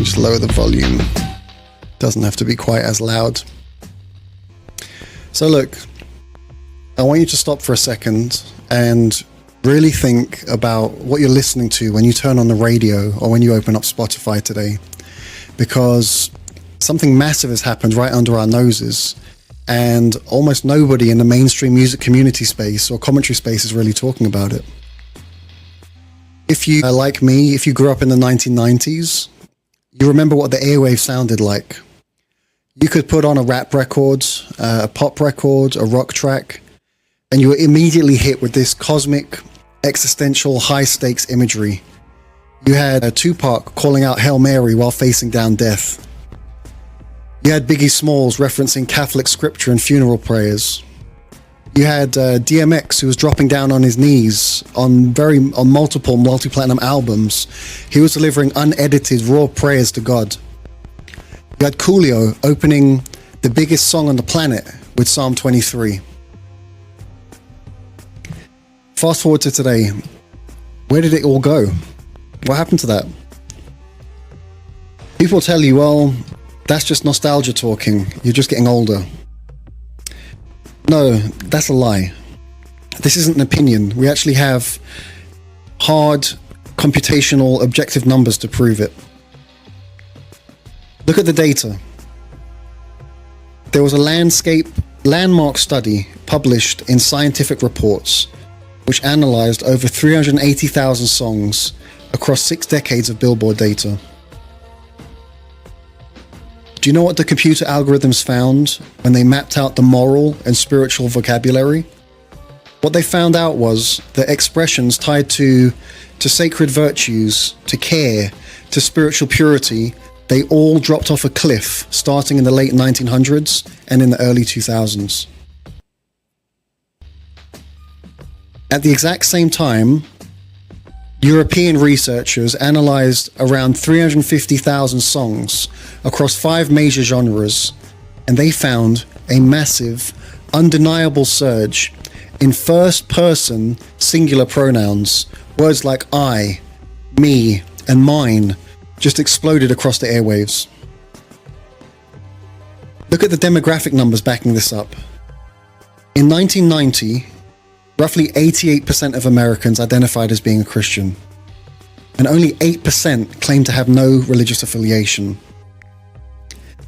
just lower the volume. Doesn't have to be quite as loud. So look, I want you to stop for a second and really think about what you're listening to when you turn on the radio or when you open up Spotify today, because something massive has happened right under our noses, and almost nobody in the mainstream music community space or commentary space is really talking about it. If you, like me, if you grew up in the 1990s, you remember what the airwave sounded like. You could put on a rap record, a pop record, a rock track, and you were immediately hit with this cosmic, existential, high-stakes imagery. You had Tupac calling out Hail Mary while facing down death. You had Biggie Smalls referencing Catholic scripture and funeral prayers. You had DMX, who was dropping down on his knees on multiple multi-platinum albums. He was delivering unedited, raw prayers to God. You had Coolio opening the biggest song on the planet with Psalm 23. Fast forward to today. Where did it all go? What happened to that? People tell you, well, that's just nostalgia talking. You're just getting older. No, that's a lie. This isn't an opinion. We actually have hard, computational, objective numbers to prove it. Look at the data. There was a landmark study published in Scientific Reports, which analyzed over 380,000 songs across 6 decades of Billboard data. Do you know what the computer algorithms found when they mapped out the moral and spiritual vocabulary? What they found out was that expressions tied to sacred virtues, to care, to spiritual purity, they all dropped off a cliff starting in the late 1900s and in the early 2000s. At the exact same time, European researchers analyzed around 350,000 songs across 5 major genres, and they found a massive, undeniable surge in first-person singular pronouns. Words like I, me, and mine just exploded across the airwaves. Look at the demographic numbers backing this up. In 1990, roughly 88% of Americans identified as being a Christian, and only 8% claimed to have no religious affiliation.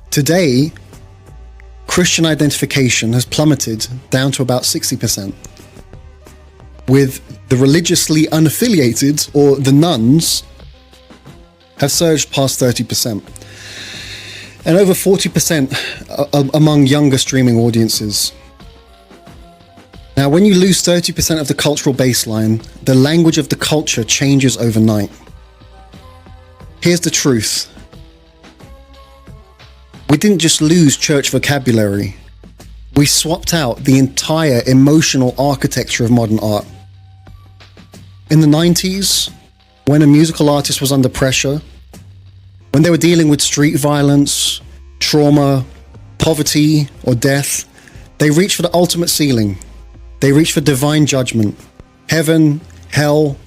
Today, Christian identification has plummeted down to about 60%, with the religiously unaffiliated, or the nuns, have surged past 30%, and over 40% among younger streaming audiences. Now, when you lose 30% of the cultural baseline, the language of the culture changes overnight. Here's the truth. We didn't just lose church vocabulary. We swapped out the entire emotional architecture of modern art. In the 90s, when a musical artist was under pressure, when they were dealing with street violence, trauma, poverty, or death, they reached for the ultimate ceiling. They reached for divine judgment, heaven, hell,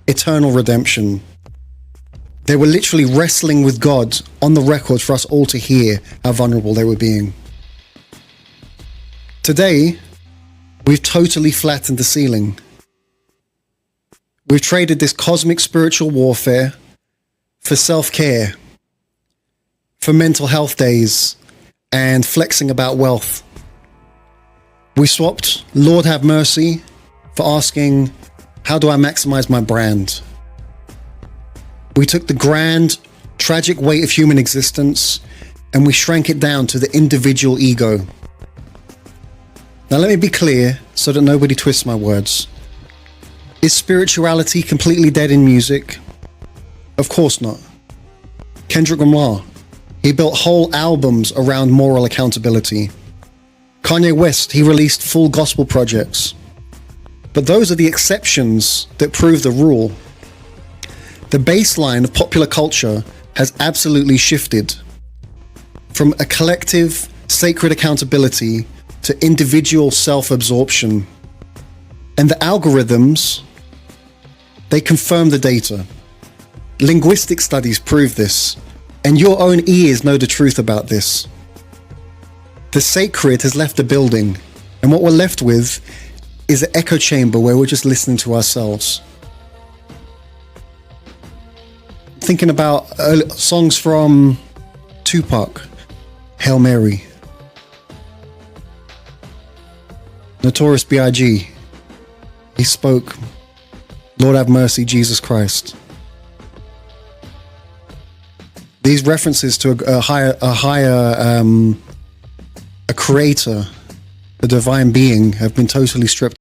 eternal redemption. They were literally wrestling with God on the record for us all to hear how vulnerable they were being. Today, we've totally flattened the ceiling. We've traded this cosmic spiritual warfare for self-care, for mental health days, and flexing about wealth. We swapped Lord have mercy for asking, how do I maximize my brand? We took the grand, tragic weight of human existence and we shrank it down to the individual ego. Now let me be clear so that nobody twists my words. Is spirituality completely dead in music? Of course not. Kendrick Lamar, he built whole albums around moral accountability. Kanye West, he released full gospel projects. But those are the exceptions that prove the rule. The baseline of popular culture has absolutely shifted from a collective, sacred accountability to individual self-absorption. And the algorithms, they confirm the data. Linguistic studies prove this. And your own ears know the truth about this. The sacred has left the building, and what we're left with is an echo chamber where we're just listening to ourselves. Thinking about songs from Tupac, Hail Mary, Notorious B.I.G. He spoke, Lord have mercy, Jesus Christ. These references to a creator, a divine being, have been totally stripped